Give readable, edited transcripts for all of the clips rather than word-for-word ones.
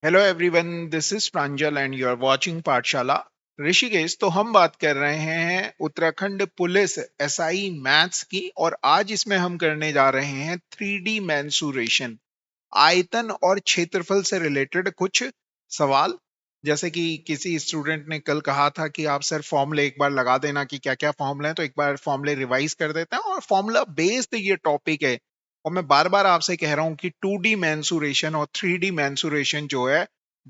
Hello everyone, this is Pranjal and you are watching Pathshala Rishikesh. तो हम बात कर रहे हैं उत्तराखंड पुलिस एसआई मैथ्स की, और आज इसमें हम करने जा रहे हैं 3D मेंसुरेशन, आयतन और क्षेत्रफल से रिलेटेड कुछ सवाल। जैसे कि किसी स्टूडेंट ने कल कहा था कि आप सर फॉर्मूले एक बार लगा देना कि क्या क्या फॉर्मूले हैं, तो एक बार फॉर्मूले रिवाइज कर देते हैं। और फॉर्मूला बेस्ड ये टॉपिक है, और मैं बार बार आपसे कह रहा हूं कि 2D मेंसुरेशन और 3D मेंसुरेशन जो है,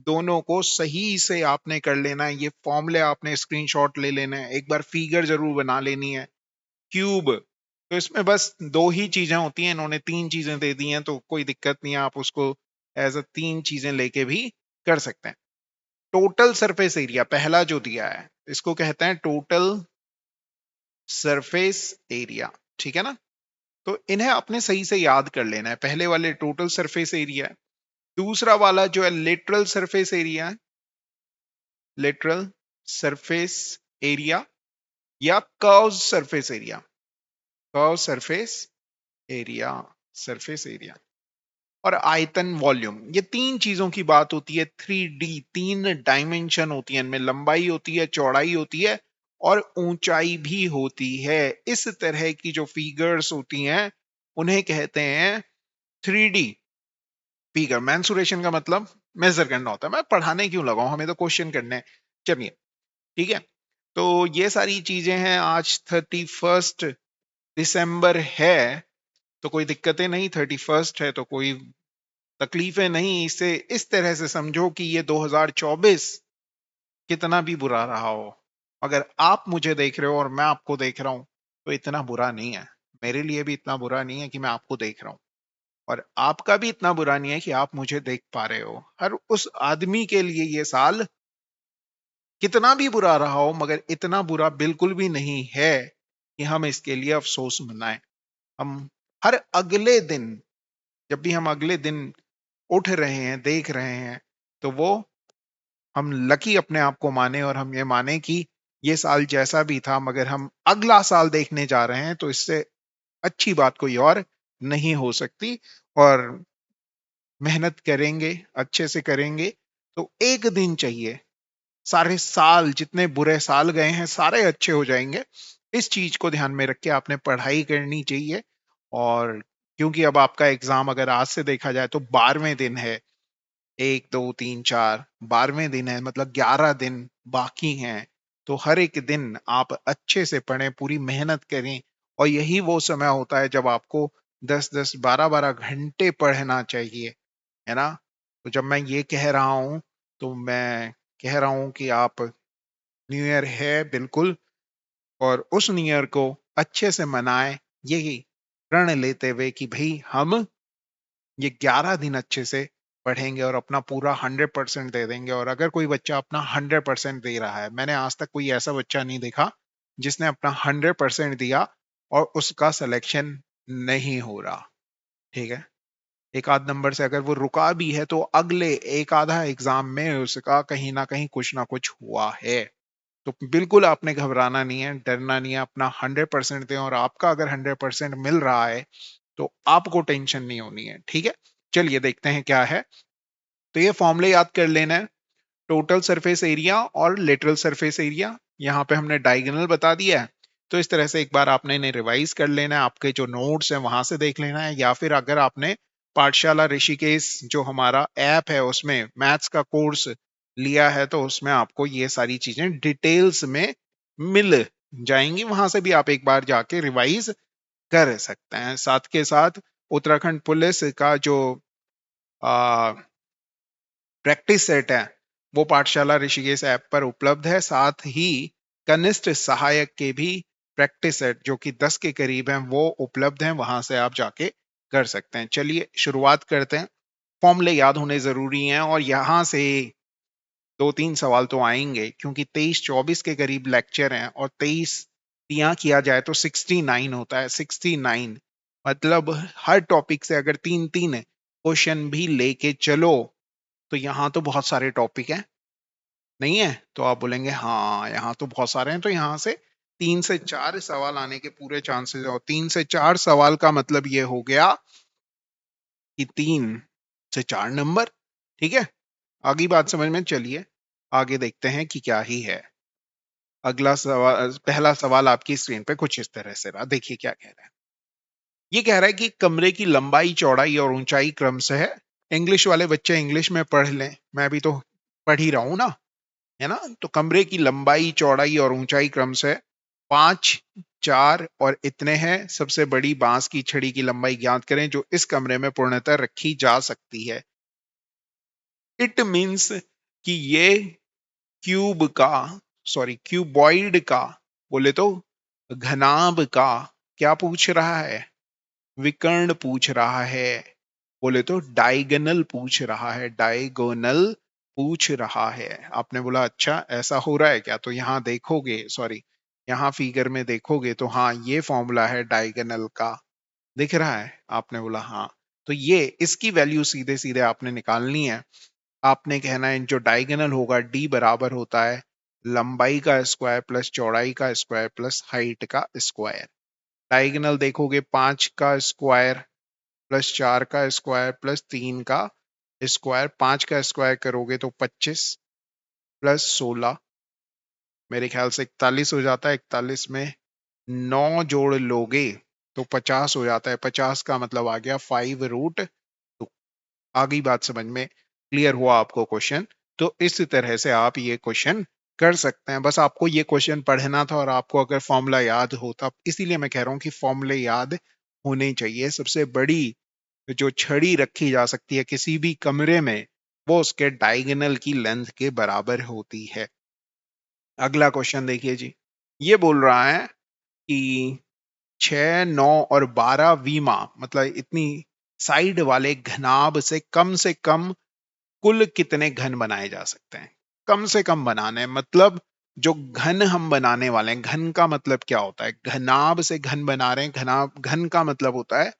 दोनों को सही से आपने कर लेना है। ये फॉर्मूले आपने स्क्रीनशॉट ले लेना है, एक बार फिगर जरूर बना लेनी है। क्यूब, तो इसमें बस दो ही चीजें होती हैं, इन्होंने तीन चीजें दे दी हैं, तो कोई दिक्कत नहीं है, आप उसको एज अ तीन चीजें लेके भी कर सकते हैं। टोटल सरफेस एरिया पहला जो दिया है, इसको कहते हैं टोटल सरफेस एरिया, ठीक है ना। तो इन्हें आपने सही से याद कर लेना है। पहले वाले टोटल सरफेस एरिया है, दूसरा वाला जो है लिटरल सरफेस एरिया है, लिटरल सरफेस एरिया, या curve surface area, curve surface area, surface area. और आयतन वॉल्यूम, ये तीन चीजों की बात होती है। 3D, तीन डायमेंशन होती है, इनमें लंबाई होती है, चौड़ाई होती है, और ऊंचाई भी होती है। इस तरह की जो फिगर्स होती हैं उन्हें कहते हैं 3D फिगर। मैंसुरेशन का मतलब मेजर करना होता है। मैं पढ़ाने क्यों लगाऊं, हमें तो क्वेश्चन करने हैं। चलिए, ठीक है। तो ये सारी चीजें हैं। आज 31 दिसंबर है, तो कोई दिक्कतें नहीं। 31 है तो कोई तकलीफें नहीं। इसे इस तरह से समझो कि ये 2024 कितना भी बुरा रहा हो, अगर आप मुझे देख रहे हो और मैं आपको देख रहा हूं, तो इतना बुरा नहीं है। मेरे लिए भी इतना बुरा नहीं है कि मैं आपको देख रहा हूं, और आपका भी इतना बुरा नहीं है कि आप मुझे देख पा रहे हो। हर उस आदमी के लिए ये साल कितना भी बुरा रहा हो, मगर इतना बुरा बिल्कुल भी नहीं है कि हम इसके लिए अफसोस मनाएं। हम हर अगले दिन, जब भी हम अगले दिन उठ रहे हैं, देख रहे हैं, तो वो हम लकी अपने आप को माने, और हम ये माने कि ये साल जैसा भी था, मगर हम अगला साल देखने जा रहे हैं, तो इससे अच्छी बात कोई और नहीं हो सकती। और मेहनत करेंगे, अच्छे से करेंगे, तो एक दिन चाहिए, सारे साल जितने बुरे साल गए हैं सारे अच्छे हो जाएंगे। इस चीज को ध्यान में रख के आपने पढ़ाई करनी चाहिए। और क्योंकि अब आपका एग्जाम अगर आज से देखा जाए तो 12वें दिन है, 1 2 3 4 12वें दिन है, मतलब 11 दिन बाकी हैं। तो हर एक दिन आप अच्छे से पढ़ें, पूरी मेहनत करें। और यही वो समय होता है जब आपको 10 10 12 12 घंटे पढ़ना चाहिए, है ना। तो जब मैं ये कह रहा हूं, तो मैं कह रहा हूं कि आप, न्यू ईयर है बिल्कुल, और उस न्यू ईयर को अच्छे से मनाएं, यही प्रण लेते हुए कि भाई हम ये 11 दिन अच्छे से पढ़ेंगे और अपना पूरा 100% दे देंगे। और अगर कोई बच्चा अपना 100% दे रहा है, मैंने आज तक कोई ऐसा बच्चा नहीं देखा जिसने अपना 100% दिया और उसका सिलेक्शन नहीं हो रहा, ठीक है। एक आध नंबर से अगर वो रुका भी है, तो अगले एक आधा एग्जाम में उसका कहीं ना कुछ हुआ है। तो बिल्कुल आपने घबराना नहीं है, डरना नहीं है, अपना 100% दें। और आपका अगर 100% मिल रहा है, तो आपको टेंशन नहीं होनी है, ठीक है। चलिए देखते हैं क्या है। तो ये फॉर्मूले याद कर लेना है, टोटल सरफेस एरिया और लेटरल सरफेस एरिया। यहाँ पे हमने डायगोनल बता दिया है, तो इस तरह से एक बार आपने इन्हें रिवाइज कर लेना है। आपके जो नोट्स हैं वहां से देख लेना है, या फिर अगर आपने पाठशाला ऋषिकेश जो हमारा ऐप है उसमें मैथ्स का कोर्स लिया है, तो उसमें आपको ये सारी चीजें डिटेल्स में मिल जाएंगी। वहां से भी आप एक बार जाके रिवाइज कर सकते हैं। साथ के साथ उत्तराखंड पुलिस का जो प्रैक्टिस सेट है, वो पाठशाला ऋषिकेश ऐप पर उपलब्ध है। साथ ही कनिष्ठ सहायक के भी प्रैक्टिस सेट जो कि 10 के करीब हैं, वो उपलब्ध हैं, वहां से आप जाके कर सकते हैं। चलिए शुरुआत करते हैं। फॉर्मूले याद होने जरूरी हैं, और यहाँ से 2 3 सवाल तो आएंगे, क्योंकि 23 24 के करीब लेक्चर हैं, और 23 तिया किया जाए तो 69 होता है। 69 मतलब हर टॉपिक से अगर 3 3 क्वेश्चन भी लेके चलो, तो यहाँ तो बहुत सारे टॉपिक हैं। नहीं है तो आप बोलेंगे हाँ यहाँ तो बहुत सारे हैं, तो यहाँ से 3 से 4 सवाल आने के पूरे चांसेस है। और 3 से 4 सवाल का मतलब ये हो गया कि 3 से 4 नंबर, ठीक है। आगे बात समझ में, चलिए आगे देखते हैं कि क्या ही है। अगला सवाल, पहला सवाल आपकी स्क्रीन पे कुछ इस तरह से रहा, देखिए क्या कह रहा है। ये कह रहा है कि कमरे की लंबाई, चौड़ाई और ऊंचाई क्रमशः है। इंग्लिश वाले बच्चे इंग्लिश में पढ़ लें, मैं भी तो पढ़ ही रहा हूं ना, है ना। तो कमरे की लंबाई, चौड़ाई और ऊंचाई क्रमशः 5, 4 और इतने हैं। सबसे बड़ी बांस की छड़ी की लंबाई ज्ञात करें जो इस कमरे में पूर्णतः रखी जा सकती है। इट मीन्स कि ये क्यूब का, सॉरी क्यूबॉइड का, बोले तो घनाभ का क्या पूछ रहा है, विकर्ण पूछ रहा है। बोले तो डायगोनल पूछ रहा है, डायगोनल पूछ रहा है। आपने बोला अच्छा ऐसा हो रहा है क्या, तो यहाँ देखोगे, सॉरी यहाँ फिगर में देखोगे तो हाँ ये फॉर्मूला है डायगोनल का, दिख रहा है। आपने बोला हाँ, तो ये इसकी वैल्यू सीधे सीधे आपने निकालनी है। आपने कहना है जो डायगोनल होगा डी बराबर होता है लंबाई का स्क्वायर प्लस चौड़ाई का स्क्वायर प्लस हाइट का स्क्वायर। डायगोनल देखोगे 5 का स्क्वायर प्लस 4 का स्क्वायर प्लस 3 का स्क्वायर, 5 का स्क्वायर करोगे तो 25 प्लस 16, मेरे ख्याल से 41 हो जाता है। 41 में 9 जोड़ लोगे तो 50 हो जाता है। 50 का मतलब आ गया 5√2। आगे बात समझ में क्लियर हुआ आपको क्वेश्चन। तो इस तरह से आप ये क्वेश्चन कर सकते हैं। बस आपको ये क्वेश्चन पढ़ना था और आपको अगर फॉर्मूला याद होता, इसीलिए मैं कह रहा हूँ कि फॉर्मूले याद होने चाहिए। सबसे बड़ी जो छड़ी रखी जा सकती है किसी भी कमरे में, वो उसके डायगोनल की लेंथ के बराबर होती है। अगला क्वेश्चन देखिए जी, ये बोल रहा है कि 6, 9 और 12 वीमा, मतलब इतनी साइड वाले घनाभ से कम कुल कितने घन बनाए जा सकते हैं। कम से कम बनाने मतलब जो घन हम बनाने वाले हैं, घन का मतलब क्या होता है, घनाभ से घन बना रहे हैं। घनाभ, घन का मतलब होता है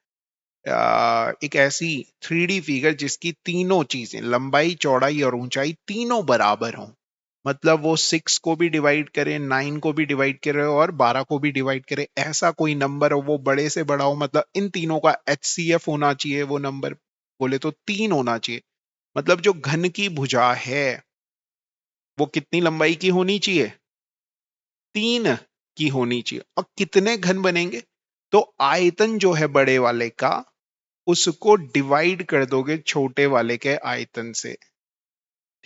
एक ऐसी 3D फिगर जिसकी तीनों चीजें, लंबाई, चौड़ाई और ऊंचाई तीनों बराबर हों। मतलब वो 6 को भी डिवाइड करे, 9 को भी डिवाइड करे और 12 को भी डिवाइड करे, ऐसा कोई नंबर हो वो बड़े से बड़ा हो। मतलब इन तीनों का HCF होना चाहिए, वो नंबर बोले तो 3 होना चाहिए। मतलब जो घन की भुजा है वो कितनी लंबाई की होनी चाहिए, 3 की होनी चाहिए। और कितने घन बनेंगे, तो आयतन जो है बड़े वाले का, उसको डिवाइड कर दोगे छोटे वाले के आयतन से।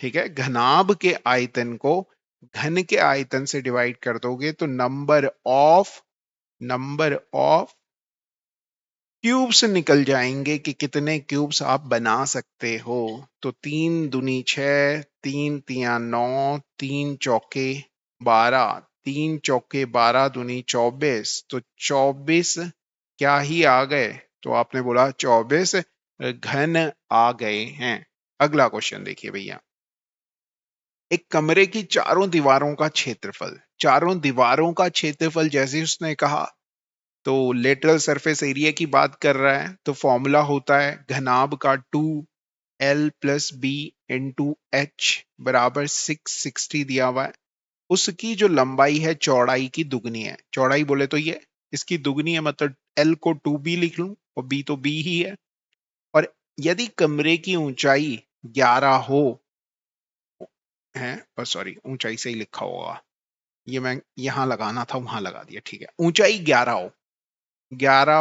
ठीक है, घनाभ के आयतन को घन के आयतन से डिवाइड कर दोगे तो नंबर ऑफ क्यूब्स निकल जाएंगे कि कितने क्यूब्स आप बना सकते हो। तो 3 दूनी 6, 3 तिया 9, 3 चौके 12, 3 चौके 12 दूनी 24, तो 24 क्या ही आ गए, तो आपने बोला 24 घन आ गए हैं। अगला क्वेश्चन देखिए भैया, एक कमरे की चारों दीवारों का क्षेत्रफल, चारों दीवारों का क्षेत्रफल जैसे उसने कहा तो लेटरल सरफेस एरिया की बात कर रहा है। तो फॉर्मूला होता है घनाभ का 2L+B × H बराबर 660 दिया हुआ है। उसकी जो लंबाई है चौड़ाई की दुगनी है। चौड़ाई बोले तो ये इसकी दुगनी है, मतलब L को 2B लिख लूं और B तो B ही है। और यदि कमरे की ऊंचाई 11 हो, है पर सॉरी ऊंचाई से ही लिखा होगा, ये मैं यहां लगाना था वहां लगा दिया, ठीक है। ऊंचाई 11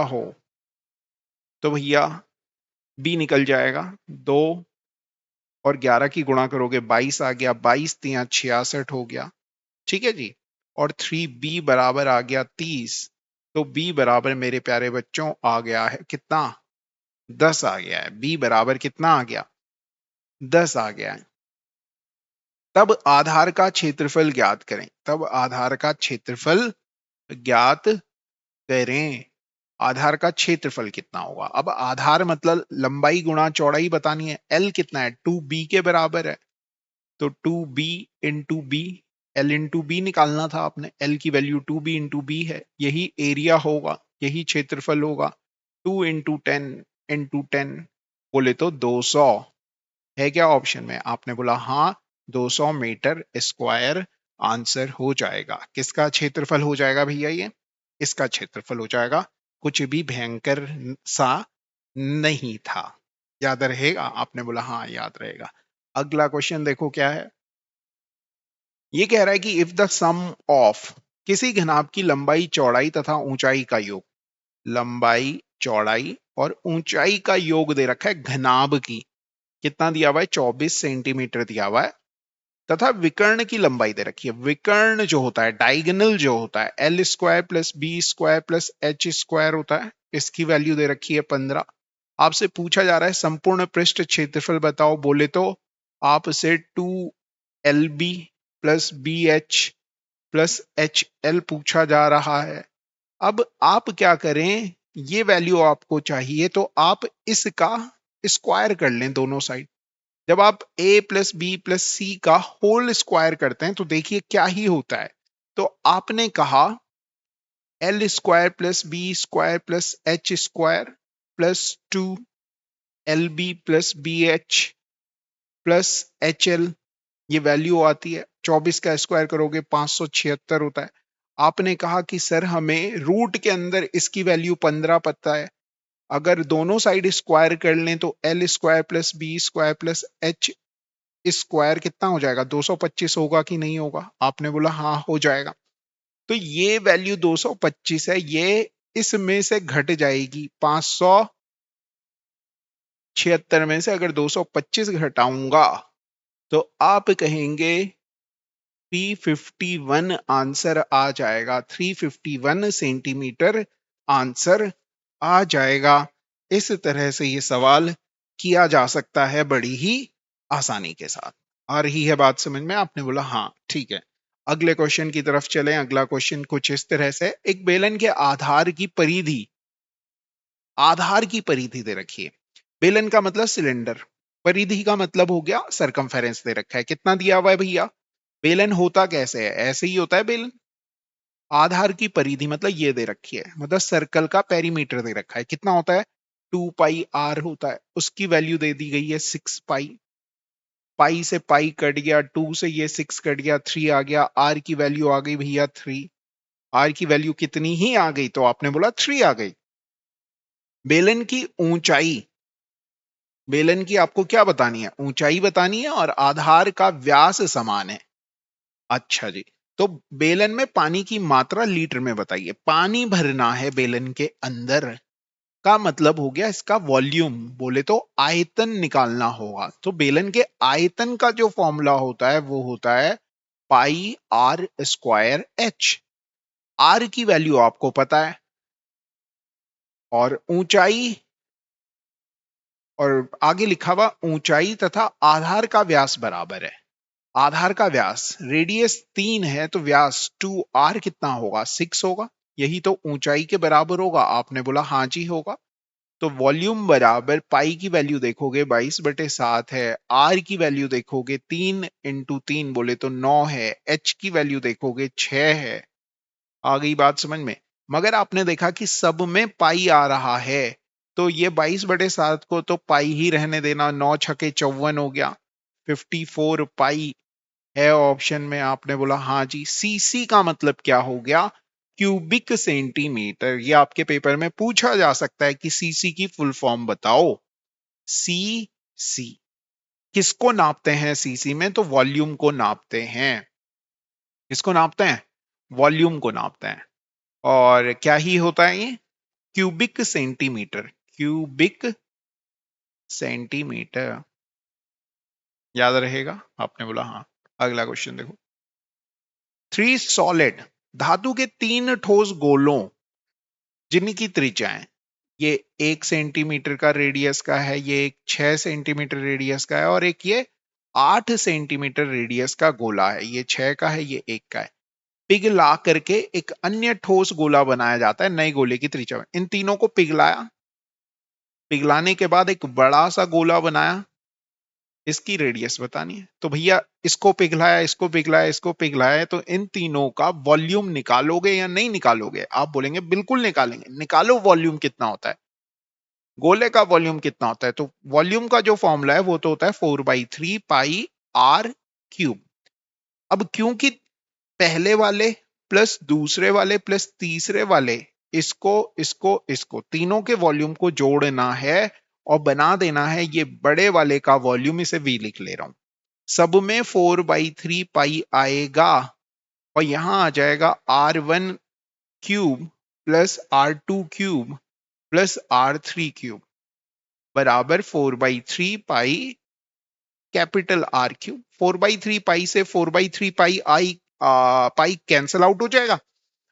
हो तो भैया बी निकल जाएगा। 2 और 11 की गुणा करोगे 22 आ गया, 22 तिया 66 हो गया, ठीक है जी। और 3B बराबर आ गया 30। तो B बराबर मेरे प्यारे बच्चों आ गया है कितना, 10 आ गया है। B बराबर कितना आ गया, 10 आ गया है। तब आधार का क्षेत्रफल ज्ञात करें, तब आधार का क्षेत्रफल ज्ञात करें। आधार का क्षेत्रफल कितना होगा, अब आधार मतलब लंबाई गुणा चौड़ाई बतानी है। L कितना है, 2B के बराबर है, तो 2B × B, L × B निकालना था आपने। L की वैल्यू 2B × B है, यही एरिया होगा, यही क्षेत्रफल होगा। 2 × 10 × 10 बोले तो 200 है क्या ऑप्शन में, आपने बोला हाँ 200 मीटर स्क्वायर आंसर हो जाएगा। किसका क्षेत्रफल हो जाएगा भैया, ये इसका क्षेत्रफल हो जाएगा। कुछ भी भयंकर सा नहीं था, याद रहेगा, आपने बोला हाँ याद रहेगा। अगला क्वेश्चन देखो क्या है। ये कह रहा है कि इफ द सम ऑफ किसी घनाभ की लंबाई चौड़ाई तथा ऊंचाई का योग, लंबाई चौड़ाई और ऊंचाई का योग दे रखा है घनाभ की, कितना दिया हुआ है 24 सेंटीमीटर दिया हुआ है, तथा विकर्ण की लंबाई दे रखी है। विकर्ण जो होता है, डायगोनल जो होता है, L square plus B square plus H square होता है, इसकी वैल्यू दे रखी है 15। आपसे पूछा जा रहा है संपूर्ण पृष्ठ क्षेत्रफल बताओ, बोले तो आपसे 2LB plus BH plus HL पूछा जा रहा है। अब आप क्या करें, ये वैल्यू आपको चाहिए तो आप इसका स्क्वायर कर लें दोनों साइड। जब आप a प्लस बी प्लस सी का होल स्क्वायर करते हैं तो देखिए क्या ही होता है। तो आपने कहा L square plus B square plus H square plus 2LB plus BH plus HL, ये वैल्यू आती है। 24 का स्क्वायर करोगे 576 होता है। आपने कहा कि सर हमें रूट के अंदर इसकी वैल्यू 15 पता है, अगर दोनों साइड स्क्वायर कर लें तो L square plus B square plus H square कितना हो जाएगा, 225 होगा कि नहीं होगा? आपने बोला हाँ हो जाएगा। तो ये वैल्यू 225 है, ये इसमें से घट जाएगी। 576 में से अगर 225 घटाऊंगा तो आप कहेंगे 351 आंसर आ जाएगा। 351 सेंटीमीटर आंसर आ जाएगा। इस तरह से ये सवाल किया जा सकता है बड़ी ही आसानी के साथ। आ रही है बात समझ में? आपने बोला हाँ ठीक है। अगले क्वेश्चन की तरफ चलें। अगला क्वेश्चन कुछ इस तरह से, एक बेलन के आधार की परिधि, आधार की परिधि दे रखी है। बेलन का मतलब सिलेंडर, परिधि का मतलब हो गया सरकमफेरेंस दे रखा है। कितना दिया हुआ है भैया? बेलन होता कैसे है, ऐसे ही होता है बेलन। आधार की परिधि मतलब ये दे रखी है, मतलब सर्कल का पेरीमीटर दे रखा है। कितना होता है? 2πr होता है। उसकी वैल्यू दे दी गई है 6π। पाई से पाई कट गया, 2 से ये 6 कट गया, 3 आ गया। आर की वैल्यू आ गई भैया 3। आर की वैल्यू कितनी ही आ गई? तो आपने बोला 3 आ गई। बेलन की ऊंचाई, बेलन की आपको क्या बतानी है? ऊंचाई बतानी है, और आधार का व्यास समान है। अच्छा जी। तो बेलन में पानी की मात्रा लीटर में बताइए। पानी भरना है बेलन के अंदर का मतलब हो गया इसका वॉल्यूम, बोले तो आयतन निकालना होगा। तो बेलन के आयतन का जो फॉर्मूला होता है वो होता है पाई आर स्क्वायर एच। आर की वैल्यू आपको पता है, और ऊंचाई, और आगे लिखा हुआ ऊंचाई तथा आधार का व्यास बराबर है। आधार का व्यास, रेडियस 3 है तो व्यास 2r कितना होगा? 6 होगा। यही तो ऊंचाई के बराबर होगा। आपने बोला हाँ जी होगा। तो वॉल्यूम बराबर, पाई की वैल्यू देखोगे 22/7 है, आर की वैल्यू देखोगे 3 × 3 बोले तो 9 है, एच की वैल्यू देखोगे 6 है। आ गई बात समझ में? मगर आपने देखा कि सब में पाई आ रहा है, तो ये 22/7 को तो पाई ही रहने देना। 9 × 6 = 54 हो गया। 54 पाई है ऑप्शन में। आपने बोला हाँ जी। सीसी का मतलब क्या हो गया? Cubic centimetre. ये आपके पेपर में पूछा जा सकता है कि सीसी की फुल फॉर्म बताओ। सी किसको नापते हैं? सीसी में तो वॉल्यूम को नापते हैं। किसको नापते हैं? वॉल्यूम को नापते हैं। और क्या ही होता है ये? Cubic centimetre. क्यूबिक सेंटीमीटर याद रहेगा? आपने बोला हाँ। अगला क्वेश्चन देखो। 3 सॉलिड, धातु के 3 ठोस गोलों जिनकी त्रिज्याएं, ये 1 सेंटीमीटर का रेडियस का है, ये एक 6 सेंटीमीटर रेडियस का है, और एक ये 8 सेंटीमीटर रेडियस का गोला है। ये 6 का है, ये 1 का है। पिघला करके एक अन्य ठोस गोला बनाया जाता है नए गोले की त्रिज्या में। इन तीनों को पिघलाया, पिघलाने के बाद एक बड़ा सा गोला बनाया, इसकी रेडियस बतानी है। तो भैया इसको पिघलाया, इसको पिघलाया, इसको पिघलाया, तो इन तीनों का वॉल्यूम निकालोगे या नहीं निकालोगे? आप बोलेंगे बिल्कुल निकालेंगे। निकालो वॉल्यूम कितना होता है, गोले का वॉल्यूम कितना होता है। तो वॉल्यूम का जो फॉर्मूला है वो तो होता है 4/3πr³। अब क्योंकि पहले वाले प्लस दूसरे वाले प्लस तीसरे वाले, इसको इसको इसको तीनों के वॉल्यूम को जोड़ना है, और बना देना है ये बड़े वाले का वॉल्यूम, इसे v लिख ले रहा हूं। सब में 4/3 पाई आएगा और यहां आ जाएगा r1 cube plus r2 cube plus r3 cube बराबर 4/3 पाई कैपिटल R क्यूब। 4/3 पाई से 4/3 पाई आई पाई कैंसल आउट हो जाएगा।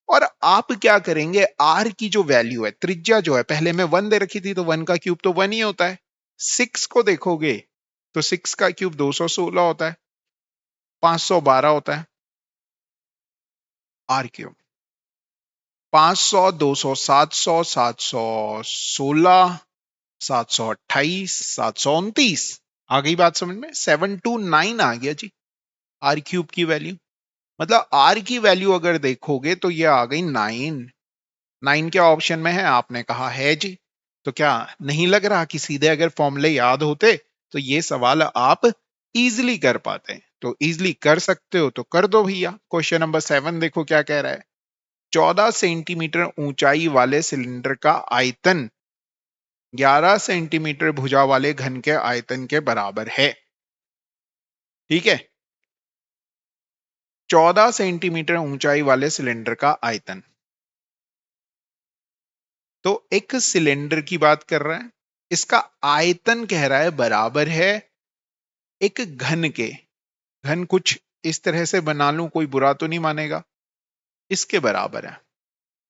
और आप क्या करेंगे, R की जो वैल्यू है, त्रिज्या जो है, पहले में 1 दे रखी थी तो 1 का क्यूब तो 1 ही होता है। 6 को देखोगे तो 6 का क्यूब 216 होता है, 512 होता है। R cube 500, 200, 700, 716, 728, 729। आ गई बात समझ में? 729 आ गया जी R क्यूब की वैल्यू। मतलब R की वैल्यू अगर देखोगे तो ये आ गई 9। 9 क्या ऑप्शन में है? आपने कहा है जी। तो क्या नहीं लग रहा कि सीधे अगर फॉर्मूले याद होते तो ये सवाल आप इजीली कर पाते? तो इजीली कर सकते हो तो कर दो भैया। क्वेश्चन नंबर 7 देखो क्या कह रहा है। 14 सेंटीमीटर ऊंचाई वाले सिलेंडर का आयतन 11 सेंटीमीटर भुजा वाले घन के आयतन के बराबर है। ठीक है, 14 सेंटीमीटर ऊंचाई वाले सिलेंडर का आयतन। तो एक सिलेंडर की बात कर रहा है, इसका आयतन कह रहा है बराबर है एक घन के। घन कुछ इस तरह से बना लूं, कोई बुरा तो नहीं मानेगा, इसके बराबर है।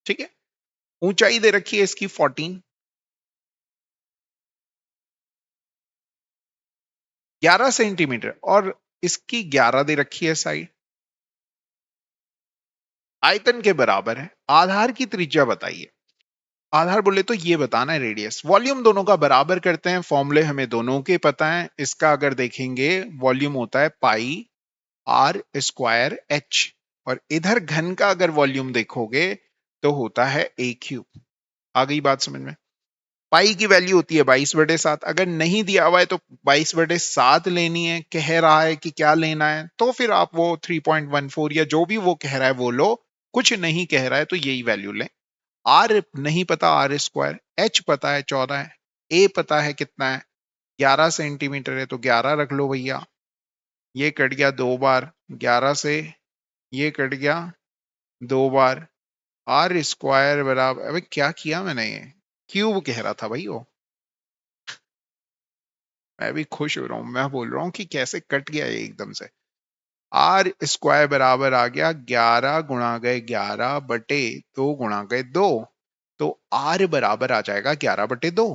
ठीक है, ऊंचाई दे रखी है इसकी 14, 11 सेंटीमीटर, और इसकी 11 दे रखी है साइड, आयतन के बराबर है। आधार की त्रिज्या बताइए। आधार बोले तो ये बताना है रेडियस। वॉल्यूम दोनों का बराबर करते हैं, फॉर्मूले हमें दोनों के पता है। इसका अगर देखेंगे वॉल्यूम होता है पाई आर स्क्वायर एच, और इधर घन का अगर वॉल्यूम देखोगे तो होता है ए क्यूब। आ गई बात समझ में? पाई की वैल्यू होती है 22/7। अगर नहीं दिया हुआ है तो 22/7 लेनी है। कह रहा है कि क्या लेना है तो फिर आप वो 3.14 या जो भी वो कह रहा है वो लो। कुछ नहीं कह रहा है तो यही वैल्यू लें। आर नहीं पता, आर स्क्वायर, एच पता है 14 है, ए पता है कितना है 11 सेंटीमीटर है तो 11 रख लो भैया। ये कट गया 2 बार 11 से, ये कट गया 2 बार। आर स्क्वायर बराबर, अबे क्या किया मैंने, ये क्यूब कह रहा था भाई वो। मैं भी खुश हो रहा हूं, मैं बोल रहा हूँ कि कैसे कट गया ये एकदम से। आर स्क्वायर बराबर आ गया 11 गुणा गए 11 बटे 2 गुणा गए 2। तो आर बराबर आ जाएगा 11/2।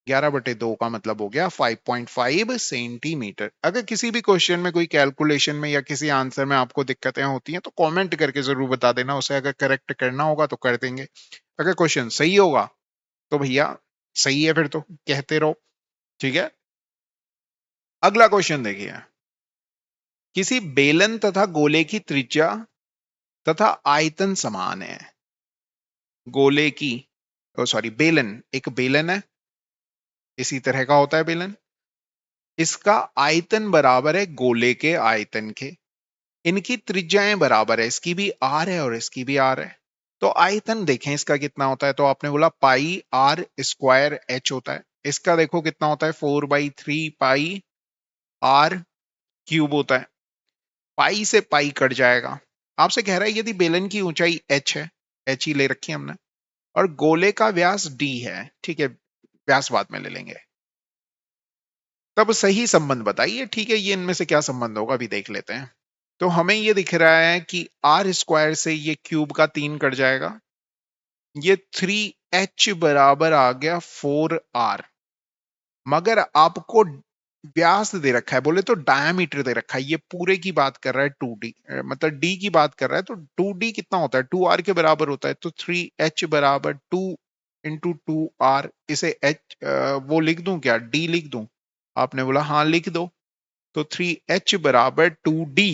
11/2 का मतलब हो गया 5.5 सेंटीमीटर। अगर किसी भी क्वेश्चन में, कोई कैलकुलेशन में या किसी आंसर में आपको दिक्कतें होती हैं तो कमेंट करके जरूर बता देना, उसे अगर करेक्ट करना होगा तो कर देंगे। अगर क्वेश्चन सही होगा तो भैया सही है, फिर तो कहते रहो। ठीक है, अगला क्वेश्चन देखिए। किसी बेलन तथा गोले की त्रिज्या तथा आयतन समान है। गोले की, सॉरी बेलन, एक बेलन है, इसी तरह का होता है बेलन। इसका आयतन बराबर है गोले के आयतन के। इनकी त्रिज्याएं बराबर है, इसकी भी आर है और इसकी भी आर है। तो आयतन देखें इसका कितना होता है। तो आपने बोला पाई आर स्क्वायर एच होता है। इसका देखो कितना होता है, 4/3 पाई आर क्यूब होता है। पाई से पाई कट जाएगा। आपसे कह रहा है यदि बेलन की ऊंचाई एच है, एच ही ले रखी है हमने, और गोले का व्यास डी है, ठीक है, व्यास बाद में ले लेंगे, तब सही संबंध बताइए। ठीक है, ये इनमें से क्या संबंध होगा अभी देख लेते हैं। तो हमें ये दिख रहा है कि आर स्क्वायर से ये क्यूब का 3 कट जाएगा, ये 3h बराबर आ गया 4r। मगर आपको व्यास दे रखा है, बोले तो डायमीटर दे रखा है, ये पूरे की बात कर रहा है 2d, मतलब d की बात कर रहा है। तो 2d कितना होता है, 2r के बराबर होता है। तो 3h बराबर 2 × 2r। इसे h वो लिख दूं क्या, d लिख दूं? आपने बोला हाँ लिख दो। तो 3h बराबर 2d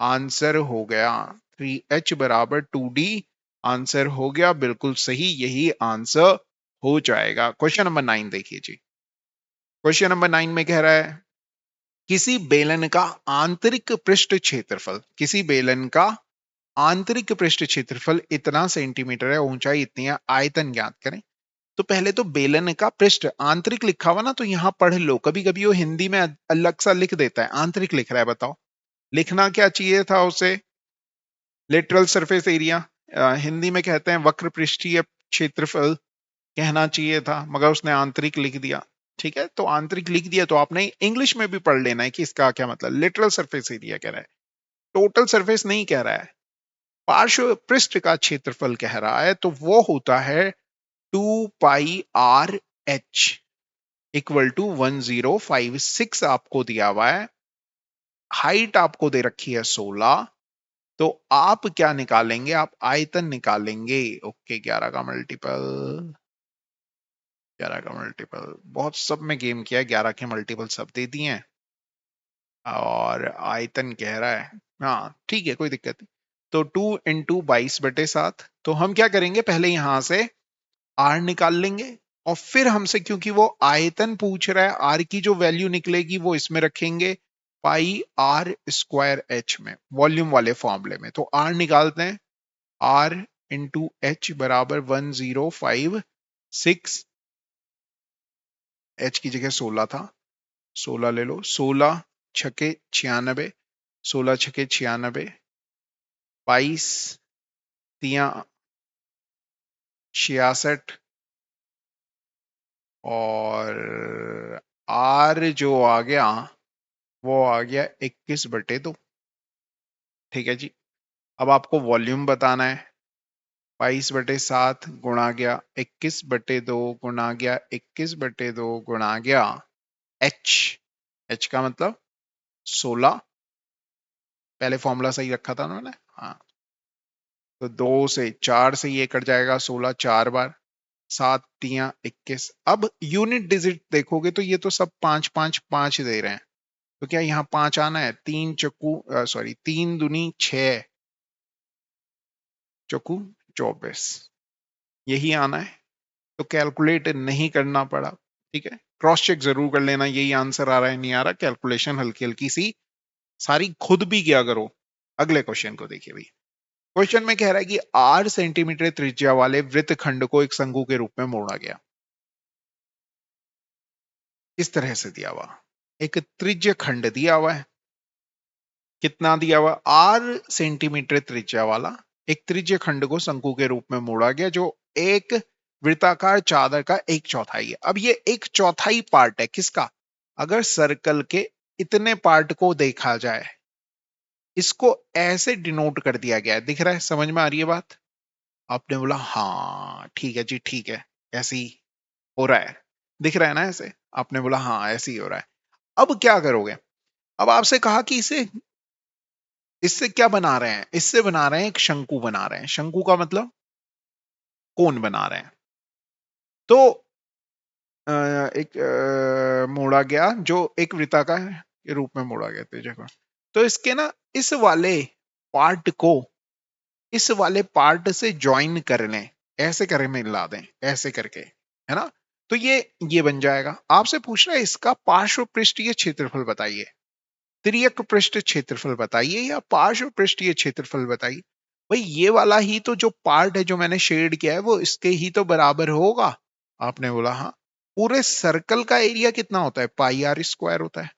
आंसर हो गया। 3h बराबर 2d आंसर हो गया, बिल्कुल सही, यही आंसर हो जाएगा। क्वेश्चन नंबर 9 देखिए जी। क्वेश्चन नंबर 9 में कह रहा है किसी बेलन का आंतरिक पृष्ठ क्षेत्रफल, किसी बेलन का आंतरिक पृष्ठ क्षेत्रफल इतना सेंटीमीटर है, ऊंचाई इतनी है, आयतन ज्ञात करें। तो पहले तो बेलन का पृष्ठ आंतरिक लिखा हुआ ना, तो यहां पढ़ लो। कभी कभी वो हिंदी में अलग सा लिख देता है, आंतरिक लिख रहा है, बताओ लिखना क्या चाहिए था उसे? लेटरल सरफेस एरिया, हिंदी में कहते हैं वक्र पृष्ठीय क्षेत्रफल कहना चाहिए था, मगर उसने आंतरिक लिख दिया। ठीक है, तो आंतरिक लिख दिया तो आपने इंग्लिश में भी पढ़ लेना है कि इसका क्या मतलब। लिटरल सरफेस एरिया कह रहा है, टोटल सरफेस नहीं कह रहा है, पार्श्व पृष्ठ का क्षेत्रफल कह रहा है। तो वो होता है 2πr(h) इक्वल टू 1056 आपको दिया हुआ है। हाइट आपको दे रखी है 16। तो आप क्या निकालेंगे? आप आयतन निकालेंगे। ओके, 11 का मल्टीपल, 11 का मल्टीपल, बहुत सब में गेम किया है, 11 के मल्टीपल सब दे दिए हैं। और आयतन कह रहा है, हाँ ठीक है, कोई दिक्कत नहीं। तो 2 × 22/7। तो हम क्या करेंगे, पहले यहां से आर निकाल लेंगे, और फिर हमसे क्योंकि वो आयतन पूछ रहा है, आर की जो वैल्यू निकलेगी वो इसमें रखेंगे, πr² में, वॉल्यूम वाले फॉर्मूले में। तो आर निकालते हैं, r/h बराबर 1056। h की जगह 16 था, 16 ले लो, 16 छके 96, 16 छके 96, 22 तिया 66, और आर जो आ गया वो आ गया 21/2। ठीक है जी, अब आपको वॉल्यूम बताना है। 22/7 गुणा गया 21/2 गुणा गया 21/2 गुणा गया h। h का मतलब 16, पहले फॉर्मूला सही रखा था उन्होंने, हाँ। तो 2 से 4 से ये कट जाएगा, 16 4 बार, 7 तिया 21। अब यूनिट डिजिट देखोगे तो ये तो सब 5 5 5 दे रहे हैं, तो क्या यहाँ 5 आना है? 3 चक्कू सॉरी 3 दूनी 6, चक्कू 24, यही आना है। तो कैलकुलेट नहीं करना पड़ा, ठीक है, क्रॉस चेक जरूर कर लेना यही आंसर आ रहा है नहीं आ रहा। कैलकुलेशन हल्की हल्की सी सारी खुद भी किया करो। अगले क्वेश्चन को देखिए भैया। क्वेश्चन में कह रहा है कि 8 सेंटीमीटर त्रिज्या वाले वृत्त खंड को एक शंकु के रूप में मोड़ा गया। इस तरह से दिया हुआ एक त्रिज्य खंड दिया हुआ है, कितना दिया हुआ? 8 सेंटीमीटर त्रिज्या वाला एक त्रिज्य खंड को शंकु के रूप में मोड़ा गया, जो एक वृत्ताकार चादर का 1/4 है। अब ये 1/4 पार्ट है किसका? अगर सर्कल के इतने पार्ट को देखा जाए, इसको ऐसे डिनोट कर दिया गया है, दिख रहा है? समझ में आ रही है बात? आपने बोला हाँ ठीक है जी, ठीक है, ऐसे ही हो रहा है, दिख रहा है ना ऐसे? आपने बोला हाँ ऐसे ही हो रहा है। अब क्या करोगे? अब आपसे कहा कि इसे, इससे क्या बना रहे हैं? इससे बना रहे हैं एक शंकु बना रहे हैं। शंकु का मतलब कोन बना रहे हैं। तो एक मोड़ा गया जो एक वृत्ताकार के रूप में मोड़ा गया त्रिज्या को। तो इसके ना इस वाले पार्ट को इस वाले पार्ट से ज्वाइन कर लें, ऐसे करके मिला दें, ऐसे करके, है ना? तो ये बन जाएगा। आपसे पूछ रहा है इसका पार्श्व पृष्ठीय क्षेत्रफल बताइए, तिर्यक पृष्ठ क्षेत्रफल बताइए या पार्श्व पृष्ठीय क्षेत्रफल बताइए। भाई ये वाला ही तो जो पार्ट है जो मैंने शेड किया है वो इसके ही तो बराबर होगा। आपने बोला हाँ। पूरे सर्कल का एरिया कितना होता है? πr² होता है।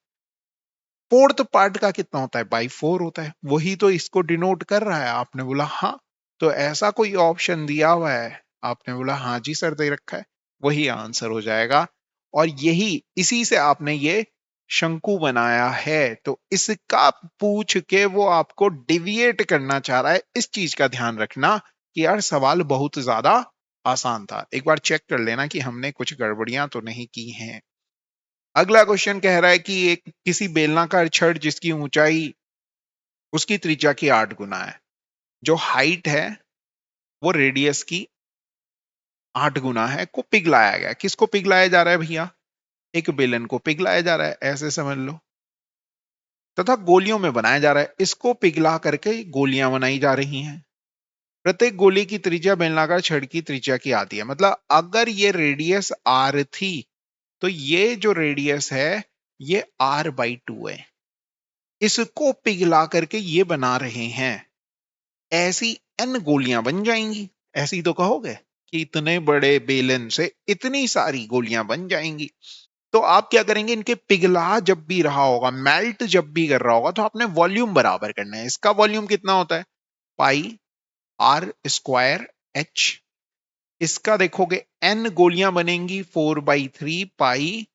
फोर्थ पार्ट का कितना होता है? π4 होता है। वही तो इसको डिनोट कर रहा है। आपने बोला हाँ। तो ऐसा कोई ऑप्शन दिया हुआ है? आपने बोला हाँ जी सर, दे रखा है, वही आंसर हो जाएगा। और यही इसी से आपने ये शंकु बनाया है। तो इसका पूछ के वो आपको डिविएट करना चाह रहा है। इस चीज का ध्यान रखना कि यार सवाल बहुत ज्यादा आसान था। एक बार चेक कर लेना कि हमने कुछ गड़बड़ियां तो नहीं की हैं। अगला क्वेश्चन कह रहा है कि एक किसी बेलनाकार छड़ जिसकी ऊंचाई उसकी त्रिज्या की 8 गुना है, जो हाइट है वो रेडियस की 8 गुना है, को पिघलाया गया। किसको पिघलाया जा रहा है भैया? एक बेलन को पिघलाया जा रहा है, ऐसे समझ लो, तथा गोलियों में बनाया जा रहा है। इसको पिघला करके गोलियां बनाई जा रही हैं। प्रत्येक गोली की त्रिज्या बेलनाकार छड़ की त्रिज्या की आती है। मतलब अगर ये रेडियस r थी तो ये जो रेडियस है ये r/2 है। इसको पिघला करके ये बना रहे हैं, ऐसी n गोलियां बन जाएंगी, ऐसी तो कहोगे। कि इतने बड़े बेलन से इतनी सारी गोलियां बन जाएंगी। तो आप क्या करेंगे, इनके पिघला जब भी रहा होगा, मेल्ट जब भी कर रहा होगा, तो आपने वॉल्यूम बराबर करना है। इसका वॉल्यूम कितना होता है, पाई आर स्क्वायर एच। इसका देखोगे एन गोलियां बनेंगी 4/3 पाई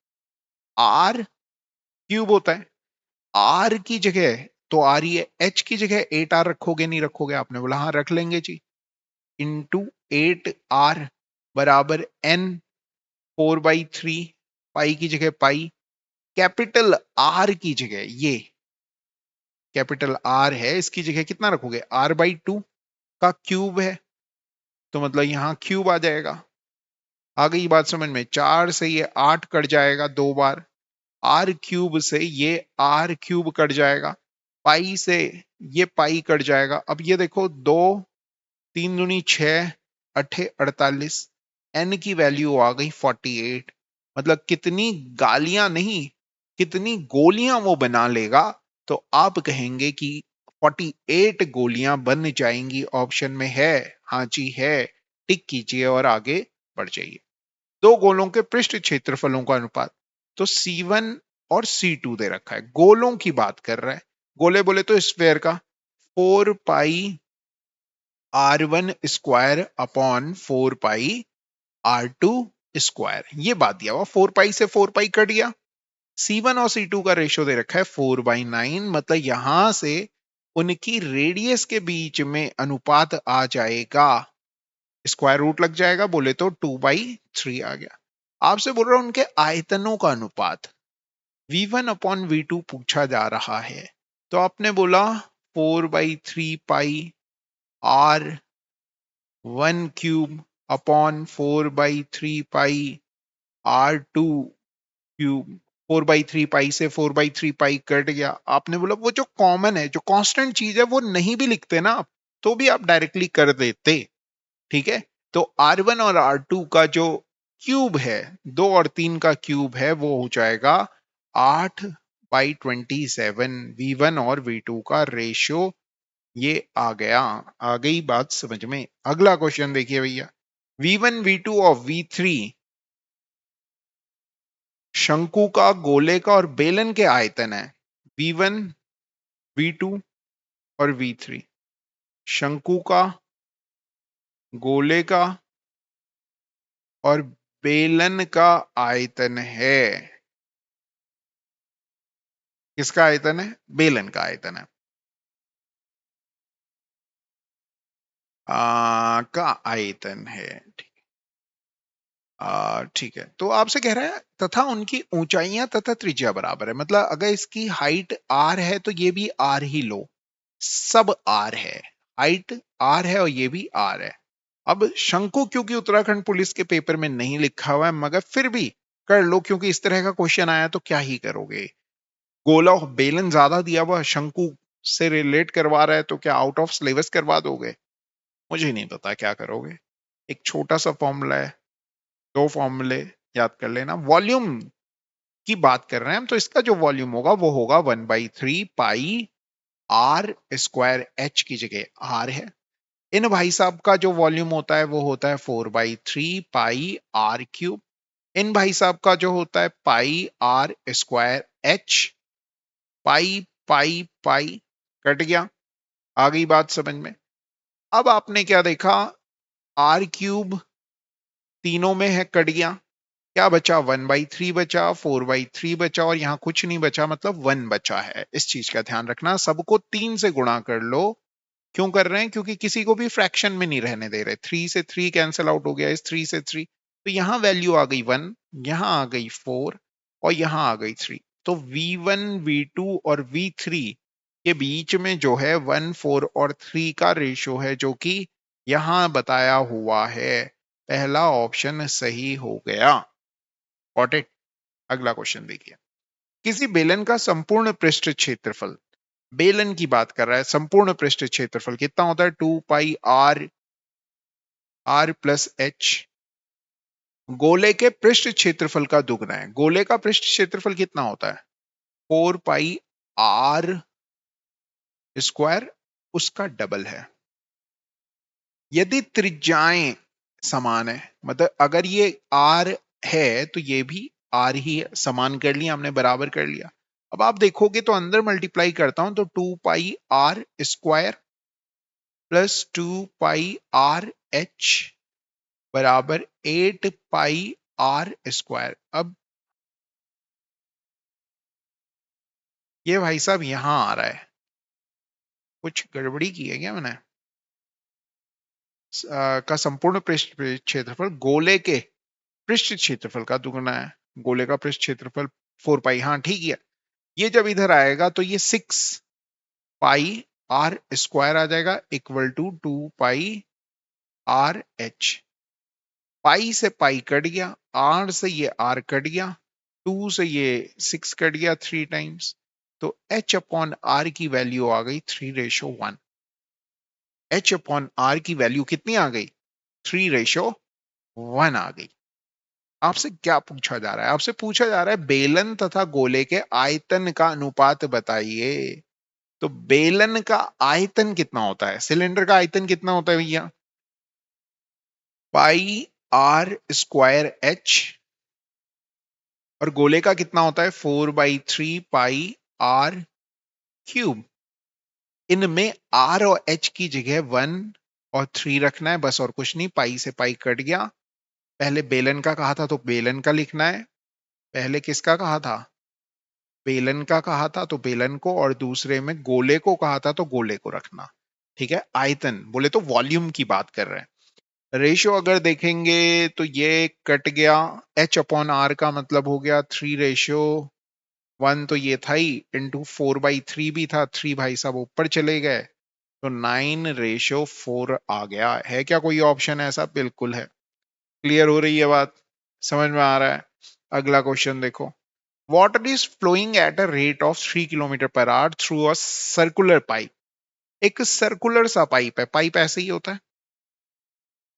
आर क्यूब होता है। आर की जगह तो आर ही है, एच की जगह 8 आर रखोगे नहीं रखोगे, आपने बोला हाँ रख लेंगे जी। इंटू 8 आर बराबर एन 4/3 पाई की जगह पाई, कैपिटल आर की जगह ये कैपिटल आर है, इसकी जगह कितना रखोगे, r/2 का क्यूब है, तो मतलब यहां क्यूब आ जाएगा। आ गई बात समझ में, 4 से ये 8 कट जाएगा 2 बार, आर क्यूब से ये आर क्यूब कट जाएगा, पाई से ये पाई कट जाएगा। अब ये देखो, 2 3 दूनी 6, अठे 48, एन की वैल्यू आ गई 48। मतलब कितनी गालियां नहीं, कितनी गोलियां वो बना लेगा, तो आप कहेंगे कि 48 गोलियां बन जाएंगी, ऑप्शन में है, हाँ जी है, टिक कीजिए और आगे बढ़ जाइए। दो गोलों के पृष्ठ क्षेत्रफलों का अनुपात, तो C1 और C2 दे रखा है, गोलों की बात कर रहा है। गोले बोले तो स्फेयर का 4 पाई R1 स्क्वायर अपॉन 4 पाई R2 स्क्वायर, ये बात दिया हुआ। 4 पाई से 4 पाई कट गया। C1 और C2 का रेशियो दे रखा है 4/9, मतलब यहां से उनकी रेडियस के बीच में अनुपात आ जाएगा, स्क्वायर रूट लग जाएगा, बोले तो 2/3 आ गया। आपसे बोल रहा हूं उनके आयतनों का अनुपात, V1/V2 पूछा जा रहा है। तो आपने बोला 4/3 पाई R1 क्यूब अपॉन 4/3 पाई R2 क्यूब। 4/3 पाई से 4/3 पाई कट गया। आपने बोला वो जो कॉमन है, जो कांस्टेंट चीज है, वो नहीं भी लिखते ना आप, तो भी आप डायरेक्टली कर देते। ठीक है, तो R1 और R2 का जो क्यूब है, 2 और 3 का क्यूब है, वो हो जाएगा 8/27। V1 और V2 का रेशियो ये आ गया। आ गई बात समझ में। अगला क्वेश्चन देखिए भैया, V1 V2 और V3 शंकु का, गोले का और बेलन के आयतन है। V1 V2 और V3 शंकु का, गोले का और बेलन का आयतन है। किसका आयतन है, बेलन का आयतन है। का आयतन है। ठीक है, तो आपसे कह रहा है तथा उनकी ऊंचाइयां तथा त्रिज्या बराबर है। मतलब अगर इसकी हाइट आर है तो ये भी आर ही लो, सब आर है, हाइट आर है और ये भी आर है। अब शंकु क्योंकि उत्तराखंड पुलिस के पेपर में नहीं लिखा हुआ है, मगर फिर भी कर लो, क्योंकि इस तरह का क्वेश्चन आया तो क्या ही करोगे। गोला और बेलन ज्यादा दिया हुआ, शंकु से रिलेट करवा रहा है, तो क्या आउट ऑफ सिलेबस करवा दोगे, मुझे नहीं पता क्या करोगे। एक छोटा सा फॉर्मूला है, 2 फॉर्मूले याद कर लेना। वॉल्यूम की बात कर रहे हैं हम, तो इसका जो वॉल्यूम होगा वो होगा 1/3 पाई R स्क्वायर, H की जगह R है। इन भाई साहब का जो वॉल्यूम होता है वो होता है 4/3 पाई R क्यूब। इन भाई साहब का जो होता है पाई R स्क्वायर H, पाई पाई पाई कट गया। आ गई बात समझ में। अब आपने क्या देखा, R क्यूब तीनों में है, कट गया, क्या बचा, 1/3 बचा, 4/3 बचा और यहाँ कुछ नहीं बचा, मतलब 1 बचा है। इस चीज का ध्यान रखना, सबको 3 से गुणा कर लो। क्यों कर रहे हैं, क्योंकि किसी को भी फ्रैक्शन में नहीं रहने दे रहे। 3 से 3 कैंसिल आउट हो गया, इस 3 से 3, तो यहाँ वैल्यू आ गई 1, यहाँ आ गई 4 और यहाँ आ गई 3। तो V1 V2 और V3 के बीच में जो है 1 4 और 3 का रेशियो है, जो कि यहाँ बताया हुआ है। पहला ऑप्शन सही हो गया। Got it. अगला क्वेश्चन देखिए, किसी बेलन का संपूर्ण पृष्ठ क्षेत्रफल, बेलन की बात कर रहा है, संपूर्ण पृष्ठ क्षेत्रफल कितना होता है, 2 पाई R प्लस H। गोले के पृष्ठ क्षेत्रफल का दुगना है। गोले का पृष्ठ क्षेत्रफल कितना होता है, 4 पाई R स्क्वायर, उसका डबल है। यदि त्रिज्याएं समान है, मतलब अगर ये आर है तो ये भी आर ही है, समान कर लिया हमने, बराबर कर लिया। अब आप देखोगे तो अंदर मल्टीप्लाई करता हूं तो 2 पाई r² plus 2 pi r h बराबर 8 पाई r²। अब ये भाई साहब यहां आ रहा है, कुछ गड़बड़ी की है क्या मैंने? का संपूर्ण पृष्ठ क्षेत्रफल गोले के पृष्ठ क्षेत्रफल का दुगना है। गोले का पृष्ठ क्षेत्रफल 4 पाई, हाँ ठीक है। ये जब इधर आएगा तो ये 6 पाई r² आ जाएगा equal to 2 pi r h। Pi से पाई कट गया, r से ये r कट गया, 2 से ये 6 कट गया 3 टाइम्स, तो h अपॉन r की वैल्यू आ गई 3:1। h अपॉन r की वैल्यू कितनी आ गई? 3:1 आ गई। आपसे क्या पूछा जा रहा है? आपसे पूछा जा रहा है बेलन तथा गोले के आयतन का अनुपात बताइए। तो बेलन का आयतन कितना होता है? सिलेंडर का आयतन कितना होता है भैया? पाई r²h। और गोले का कितना होता है? 4/3 पाई r³ इनमें r और h की जगह 1 और 3 रखना है बस, और कुछ नहीं। पाई से पाई कट गया। पहले बेलन का कहा था तो बेलन का लिखना है, पहले किसका कहा था? बेलन का कहा था तो बेलन को, और दूसरे में गोले को कहा था तो गोले को रखना। ठीक है, आयतन बोले तो वॉल्यूम की बात कर रहे हैं। रेशियो अगर देखेंगे तो ये कट गया, h अपॉन आर का मतलब हो गया 3:1, तो ये था ही, इंटू 4/3 भी था, 3 भाई साहब ऊपर चले गए, तो 9:4 आ गया है। क्या कोई ऑप्शन ऐसा? बिल्कुल है। क्लियर हो रही है बात? समझ में आ रहा है? अगला क्वेश्चन देखो। Water is flowing at a rate of 3 kilometre per hour through a circular pipe. एक सर्कुलर सा पाइप है, पाइप ऐसे ही होता है,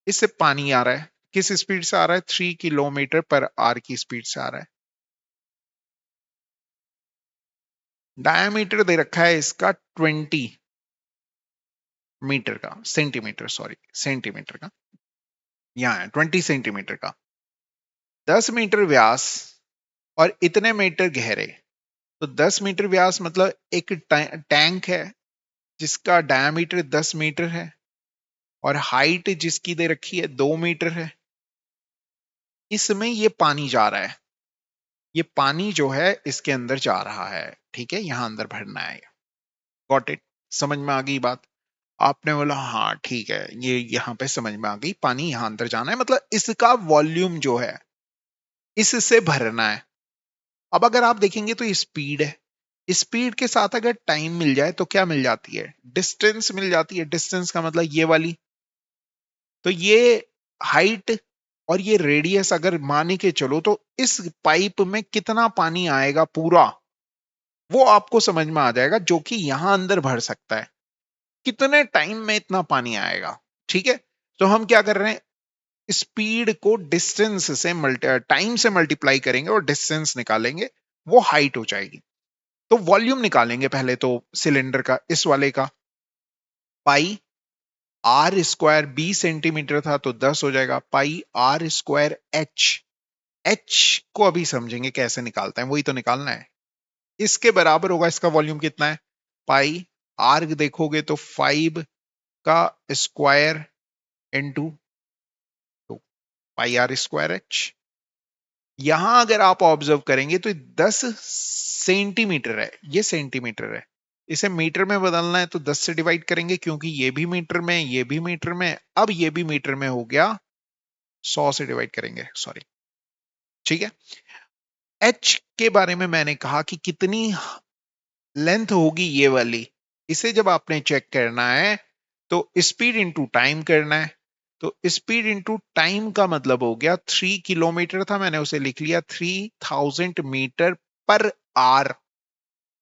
इससे पानी आ रहा है। किस स्पीड से आ रहा है? 3 किलोमीटर पर आवर की स्पीड से आ रहा है। डायमीटर दे रखा है इसका 20 मीटर का, सेंटीमीटर सॉरी, सेंटीमीटर का, यहाँ है 20 सेंटीमीटर का। 10 मीटर व्यास और इतने मीटर गहरे, तो 10 मीटर व्यास मतलब एक टैंक है जिसका डायमीटर 10 मीटर है, और हाइट जिसकी दे रखी है 2 मीटर है। इसमें ये पानी जा रहा है, ये पानी जो है इसके अंदर जा रहा है। ठीक है, यहां अंदर भरना है। Got it? समझ में आ गई बात? आपने बोला हाँ ठीक है, ये यहाँ पे समझ में आ गई, पानी यहां अंदर जाना है, मतलब इसका वॉल्यूम जो है इससे भरना है। अब अगर आप देखेंगे तो ये स्पीड है, स्पीड के साथ अगर टाइम मिल जाए तो क्या मिल जाती है? डिस्टेंस मिल जाती है। डिस्टेंस का मतलब ये वाली, तो ये हाइट और ये रेडियस अगर मान के चलो तो इस पाइप में कितना पानी आएगा पूरा, वो आपको समझ में आ जाएगा, जो कि यहां अंदर भर सकता है। कितने टाइम में इतना पानी आएगा? ठीक है, तो हम क्या कर रहे हैं, स्पीड को डिस्टेंस से टाइम से मल्टीप्लाई करेंगे और डिस्टेंस निकालेंगे, वो हाइट हो जाएगी। तो वॉल्यूम निकालेंगे पहले तो सिलेंडर का, इस वाले का। पाई r² 20 सेंटीमीटर था तो 10 हो जाएगा, पाई r²h। h को अभी समझेंगे कैसे निकालते हैं, वही तो निकालना है। इसके बराबर होगा, इसका वॉल्यूम कितना है? पाई r देखोगे तो 5 का स्क्वायर इंटू 2 पाई r²h। यहां अगर आप ऑब्जर्व करेंगे तो 10 सेंटीमीटर है, ये सेंटीमीटर है। इसे मीटर में बदलना है तो 10 से डिवाइड करेंगे, क्योंकि ये भी मीटर में, ये भी मीटर में, अब ये भी मीटर में हो गया, 100 से डिवाइड करेंगे, सॉरी। ठीक है, एच के बारे में मैंने कहा कि कितनी लेंथ होगी ये वाली, इसे जब आपने चेक करना है तो स्पीड इंटू टाइम करना है। तो स्पीड इंटू टाइम का मतलब हो गया, 3 किलोमीटर था, मैंने उसे लिख लिया 3000 मीटर पर आवर।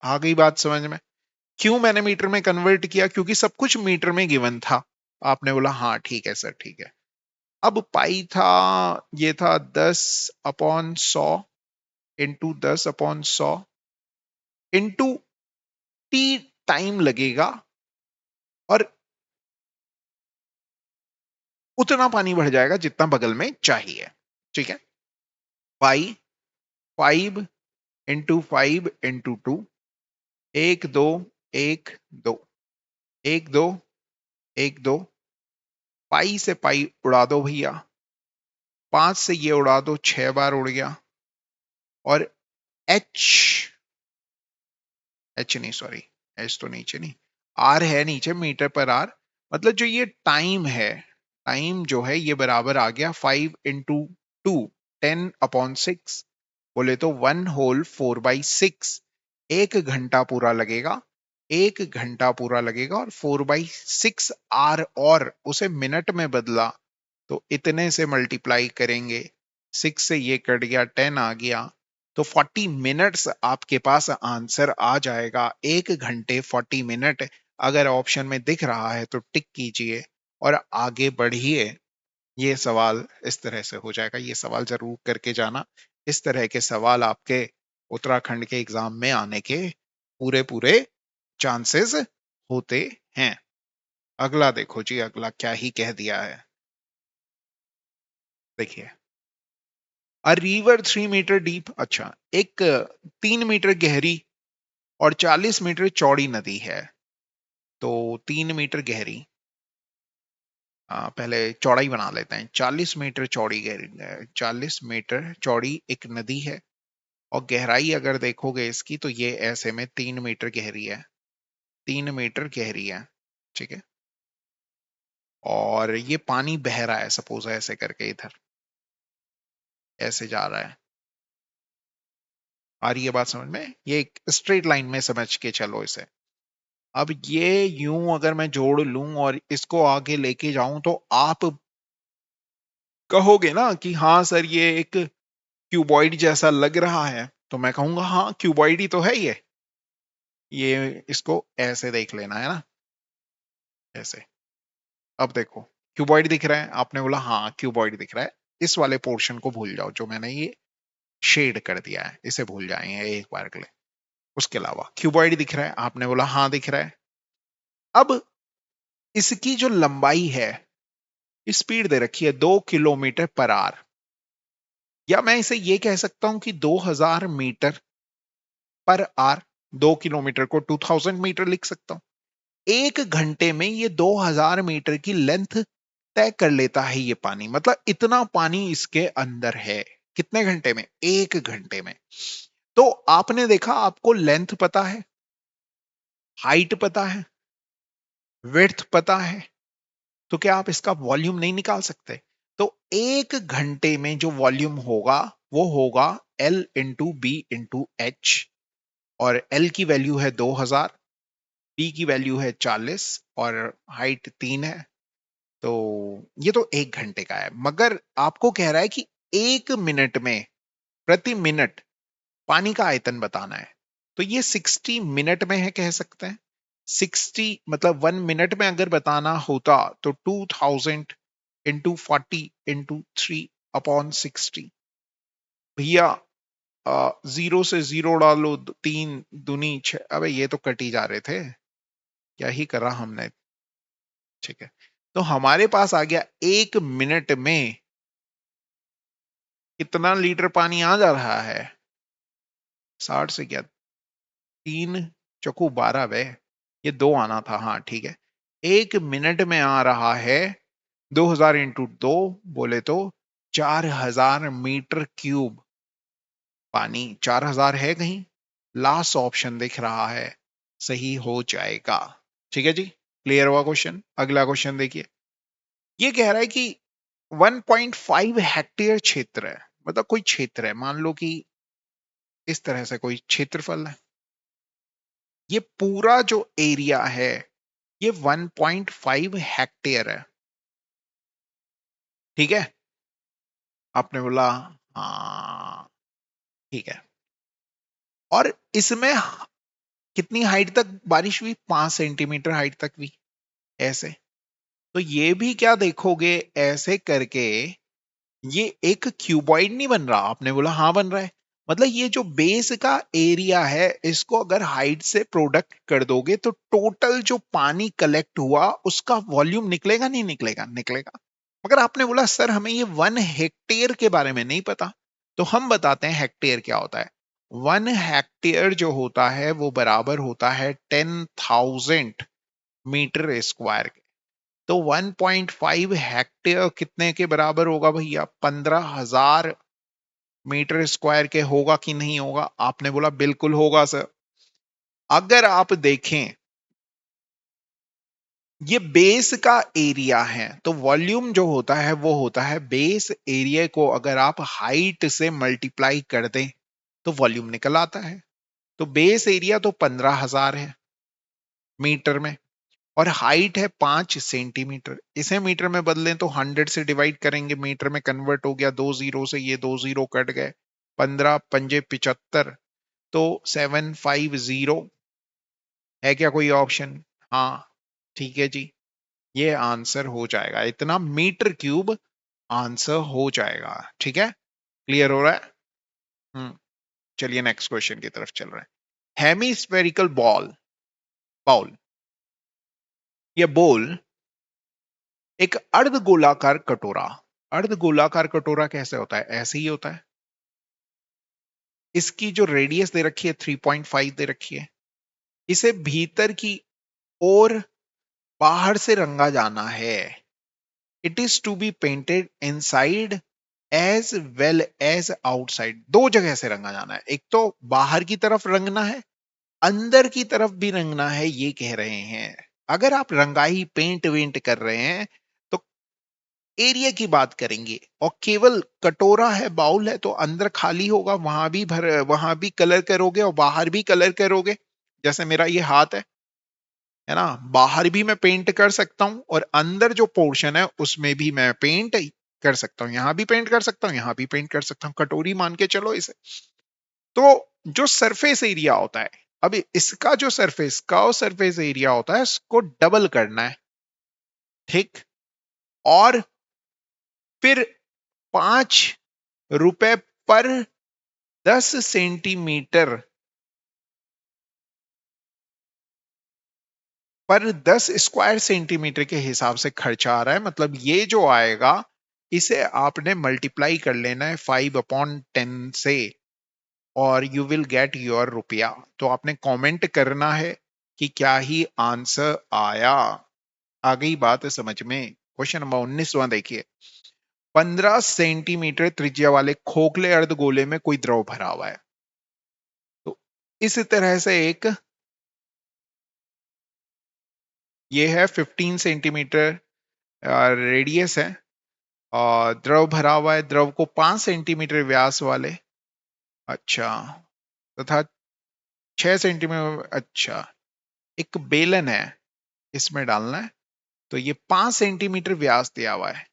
आ गई बात समझ में? क्यों मैंने मीटर में कन्वर्ट किया? क्योंकि सब कुछ मीटर में गिवन था। आपने बोला हाँ ठीक है सर, ठीक है। अब पाई था, ये था 10/100 into 10/100 into T T, time लगेगा, और उतना पानी बढ़ जाएगा जितना बगल में चाहिए। ठीक है, 5 इंटू 5 इंटू 2, 1 2 1 2, 1 2 1 2, पाई से पाई उड़ा दो भैया, 5 से ये उड़ा दो, 6 बार उड़ गया। और एच, एच नहीं सॉरी, एच तो नीचे नहीं, आर है नीचे, मीटर पर आर, मतलब जो ये टाइम है, टाइम जो है ये बराबर आ गया 5 इंटू 2, 10/6, बोले तो 1/4/6। 1 घंटा पूरा लगेगा, 1 घंटा पूरा लगेगा, और 4/6 आर, और उसे मिनट में बदला तो इतने से मल्टीप्लाई करेंगे, 6 से ये कट गया, 10 आ गया, तो 40 मिनट्स आपके पास आंसर आ जाएगा। 1 घंटे 40 मिनट अगर ऑप्शन में दिख रहा है तो टिक कीजिए और आगे बढ़िए। ये सवाल इस तरह से हो जाएगा, ये सवाल जरूर करके जाना। इस तरह के सवाल आपके उत्तराखंड के एग्जाम में आने के पूरे पूरे चांसेस होते हैं। अगला देखो जी, अगला क्या ही कह दिया है, देखिए। अ रिवर 3 मीटर डीप, अच्छा, एक 3 मीटर गहरी और 40 मीटर चौड़ी नदी है। तो 3 मीटर गहरी, पहले चौड़ाई बना लेते हैं, 40 मीटर चौड़ी गहरी, 40 मीटर चौड़ी एक नदी है, और गहराई अगर देखोगे इसकी तो ये ऐसे में 3 मीटर गहरी है, 3 मीटर गहरी है। ठीक है, और ये पानी बह रहा है, सपोज ऐसे करके इधर ऐसे जा रहा है। आ रही है बात समझ में? ये एक स्ट्रेट लाइन में समझ के चलो इसे। अब ये यूं अगर मैं जोड़ लूं और इसको आगे लेके जाऊं तो आप कहोगे ना कि हाँ सर ये एक क्यूबॉइड जैसा लग रहा है, तो मैं कहूंगा हाँ क्यूबॉइड ही तो है ये इसको ऐसे देख लेना है ना, ऐसे। अब देखो क्यूबॉइड दिख रहा है, आपने बोला हाँ क्यूबॉइड दिख रहा है, इस वाले पोर्शन को भूल जाओ जो मैंने ये शेड कर दिया है, इसे भूल जाएंगे एक बार के लिए। उसके अलावा क्यूबॉइड दिख रहा है, आपने बोला हाँ दिख रहा है। अब इसकी जो लंबाई है, स्पीड दे रखी है 2 किलोमीटर पर आवर, या मैं इसे ये कह सकता हूं कि 2000 मीटर पर आवर, 2 किलोमीटर को 2000 मीटर लिख सकता हूं। 1 घंटे में ये 2000 मीटर की लेंथ तय कर लेता है ये पानी, मतलब इतना पानी इसके अंदर है। कितने घंटे में? 1 घंटे में। तो आपने देखा, आपको लेंथ पता है, हाइट पता है, विड्थ पता है, तो क्या आप इसका वॉल्यूम नहीं निकाल सकते? तो 1 घंटे में जो वॉल्यूम होगा वो होगा L into B into H, और L की वैल्यू है 2000, B की वैल्यू है 40, और हाइट 3 है। तो ये तो 1 घंटे का है, मगर आपको कह रहा है कि 1 मिनट में, प्रति मिनट पानी का आयतन बताना है। तो ये 60 मिनट में है, कह सकते हैं। 60 मतलब 1 मिनट में अगर बताना होता तो 2000 इंटू 40 इंटू 3/60 भैया। 0 से 0 डालो, 3 दूनी 6, अबे ये तो कट ही जा रहे थे, क्या ही करा हमने। ठीक है, तो हमारे पास आ गया 1 मिनट में कितना लीटर पानी आ जा रहा है। 60 से क्या, 3 चौकू 12 वे, ये 2 आना था, हाँ ठीक है। 1 मिनट में आ रहा है 2000 इंटू 2, बोले तो 4000 मीटर क्यूब पानी। 4000 है कहीं? लास्ट ऑप्शन दिख रहा है, सही हो जाएगा। ठीक है जी, क्लियर हुआ क्वेश्चन। अगला क्वेश्चन देखिए, ये कह रहा है कि 1.5 हेक्टेयर क्षेत्र है, मतलब कोई क्षेत्र है, मान लो कि इस तरह से कोई क्षेत्रफल है। ये पूरा जो एरिया है ये 1.5 हेक्टेयर है। ठीक है, आपने बोला हाँ ठीक है। और इसमें कितनी हाइट तक बारिश हुई? 5 सेंटीमीटर हाइट तक हुई, ऐसे। तो ये भी क्या देखोगे, ऐसे करके ये एक क्यूबॉइड नहीं बन रहा? आपने बोला हाँ बन रहा है, मतलब ये जो बेस का एरिया है इसको अगर हाइट से प्रोडक्ट कर दोगे तो टोटल जो पानी कलेक्ट हुआ उसका वॉल्यूम निकलेगा नहीं निकलेगा? निकलेगा। मगर आपने बोला सर हमें ये 1 हेक्टेयर के बारे में नहीं पता, तो हम बताते हैं हेक्टेयर क्या होता है। 1 हेक्टेयर जो होता है वो बराबर होता है 10,000 मीटर स्क्वायर के। तो 1.5 हेक्टेयर कितने के बराबर होगा भैया? 15,000 मीटर स्क्वायर के होगा कि नहीं होगा? आपने बोला बिल्कुल होगा सर। अगर आप देखें ये बेस का एरिया है, तो वॉल्यूम जो होता है वो होता है बेस एरिया को अगर आप हाइट से मल्टीप्लाई कर दें तो वॉल्यूम निकल आता है। तो बेस एरिया तो 15,000 है मीटर में, और हाइट है 5 सेंटीमीटर। इसे मीटर में बदलें तो 100 से डिवाइड करेंगे, मीटर में कन्वर्ट हो गया, 2 जीरो से ये 2 जीरो कट गए, 15 पंजे 75, तो 750 है क्या कोई ऑप्शन? हाँ ठीक है जी, ये आंसर हो जाएगा, इतना मीटर क्यूब आंसर हो जाएगा। ठीक है, क्लियर हो रहा है? हम्म। चलिए नेक्स्ट क्वेश्चन की तरफ चल रहे हैं। हेमीस्फेरिकल बॉल बाउल या बोल एक अर्धगोलाकार कटोरा। अर्धगोलाकार कटोरा कैसे होता है? ऐसे ही होता है। इसकी जो रेडियस दे रखी है 3.5 दे रखी है। इसे भीतर की ओर बाहर से रंगा जाना है। It is to be painted inside as well as outside. दो जगह से रंगा जाना है, एक तो बाहर की तरफ रंगना है, अंदर की तरफ भी रंगना है, ये कह रहे हैं। अगर आप रंगाई पेंट वेंट कर रहे हैं तो एरिया की बात करेंगे, और केवल कटोरा है बाउल है तो अंदर खाली होगा, वहां भी कलर करोगे और बाहर भी कलर करोगे। जैसे मेरा ये हाथ है ना, बाहर भी मैं पेंट कर सकता हूं और अंदर जो पोर्शन है उसमें भी मैं पेंट कर सकता हूं, यहां भी पेंट कर सकता हूं, यहां भी पेंट कर सकता हूं, कटोरी मान के चलो इसे। तो जो सरफेस एरिया होता है, अभी इसका जो सरफेस एरिया होता है इसको डबल करना है। ठीक, और फिर 5 रुपए पर 10 सेंटीमीटर पर 10 स्क्वायर सेंटीमीटर के हिसाब से खर्चा आ रहा है। मतलब ये जो आएगा इसे आपने मल्टीप्लाई कर लेना है 5/10 से, और यू विल गेट योर रुपया। तो आपने कमेंट करना है कि क्या ही आंसर आया। आ गई बात है समझ में? क्वेश्चन नंबर 19वां देखिए। 15 सेंटीमीटर त्रिज्या वाले खोखले अर्धगोले में कोई द्रव भरा हुआ है। तो इस तरह से एक ये है 15 सेंटीमीटर रेडियस है, और द्रव भरा हुआ है, द्रव को 5 सेंटीमीटर व्यास वाले, अच्छा, तथा 6 सेंटीमीटर, अच्छा, एक बेलन है, इसमें डालना है। तो ये 5 सेंटीमीटर व्यास दिया हुआ है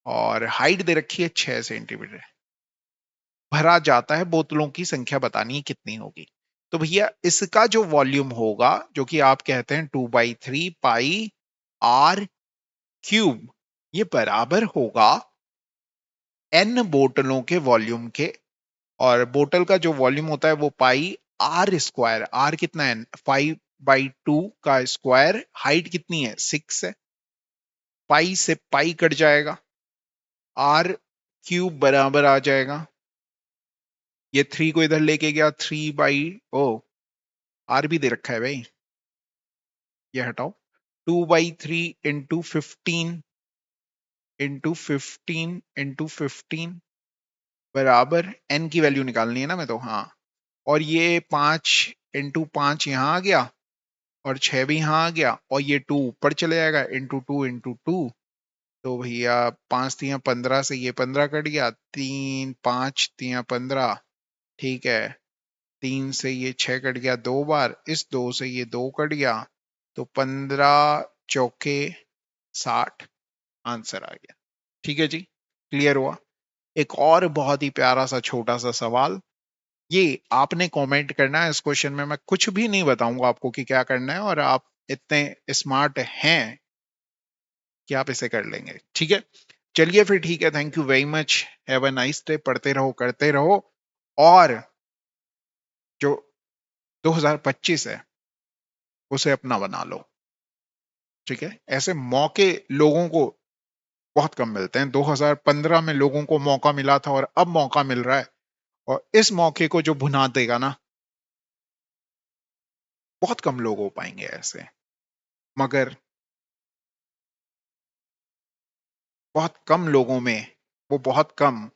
और हाइट दे रखी है 6 सेंटीमीटर। भरा जाता है, बोतलों की संख्या बतानी है कितनी होगी। तो भैया इसका जो वॉल्यूम होगा, जो कि आप कहते हैं 2/3 पाई r क्यूब, ये बराबर होगा n बोतलों के वॉल्यूम के। और बोतल का जो वॉल्यूम होता है वो पाई r स्क्वायर, r कितना है? 5/2 का स्क्वायर, हाइट कितनी है? 6 है, पाई से पाई कट जाएगा, r क्यूब बराबर आ जाएगा, ये 3 को इधर लेके गया, 3/, आर भी दे रखा है भाई, ये हटाओ, 2/3 इंटू 15 बराबर n की वैल्यू निकालनी है ना मैं तो, हाँ। और ये 5 इंटू 5 यहाँ आ गया, और 6 भी यहाँ आ गया, और ये 2 ऊपर चले जाएगा, इंटू 2। तो भैया 5 तिया 15 से ये 15 कट गया, 3 5 तिया 15, ठीक है। 3 से ये 6 कट गया 2 बार, इस 2 से ये 2 कट गया, तो 15 चौके 60 आंसर आ गया। ठीक है जी, क्लियर हुआ? एक और बहुत ही प्यारा सा छोटा सा सवाल, ये आपने कमेंट करना है। इस क्वेश्चन में मैं कुछ भी नहीं बताऊंगा आपको कि क्या करना है, और आप इतने स्मार्ट हैं कि आप इसे कर लेंगे। ठीक है, चलिए फिर ठीक है, thank you very much, have a nice day, पढ़ते रहो करते रहो, और जो 2025 है उसे अपना बना लो। ठीक है, ऐसे मौके लोगों को बहुत कम मिलते हैं। 2015 में लोगों को मौका मिला था और अब मौका मिल रहा है, और इस मौके को जो भुना देगा ना, बहुत कम लोग हो पाएंगे ऐसे। मगर बहुत कम लोगों में वो बहुत कम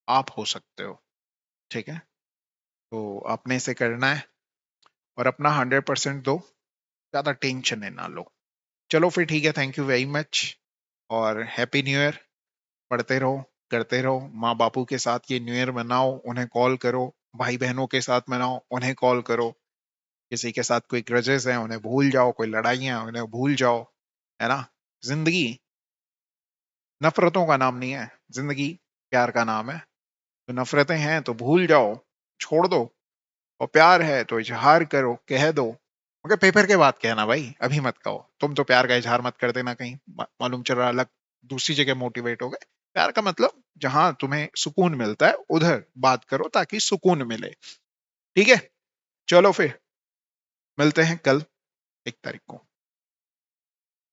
आप हो सकते हो। ठीक है, तो आपने इसे करना है और अपना 100% दो, ज्यादा टेंशन है ना लो। चलो फिर ठीक है, थैंक यू वेरी मच, और हैप्पी न्यू ईयर। पढ़ते रहो, करते रहो, माँ बापू के साथ ये न्यू ईयर मनाओ, उन्हें कॉल करो, भाई बहनों के साथ मनाओ, उन्हें कॉल करो, किसी के साथ कोई ग्रजेस हैं उन्हें भूल जाओ, कोई लड़ाइयां हैं उन्हें भूल जाओ, है ना। जिंदगी नफरतों का नाम नहीं है, जिंदगी प्यार का नाम है। तो नफरतें हैं तो भूल जाओ, छोड़ दो, और प्यार है तो इजहार करो, कह दो। मगर पेपर के बाद कहना भाई, अभी मत कहो। तुम तो प्यार का इजहार मत कर देना, कहीं मालूम चल रहा अलग दूसरी जगह मोटिवेट हो गए। प्यार का मतलब जहां तुम्हें सुकून मिलता है उधर बात करो, ताकि सुकून मिले। ठीक है, चलो फिर मिलते हैं कल 1 तारीख को।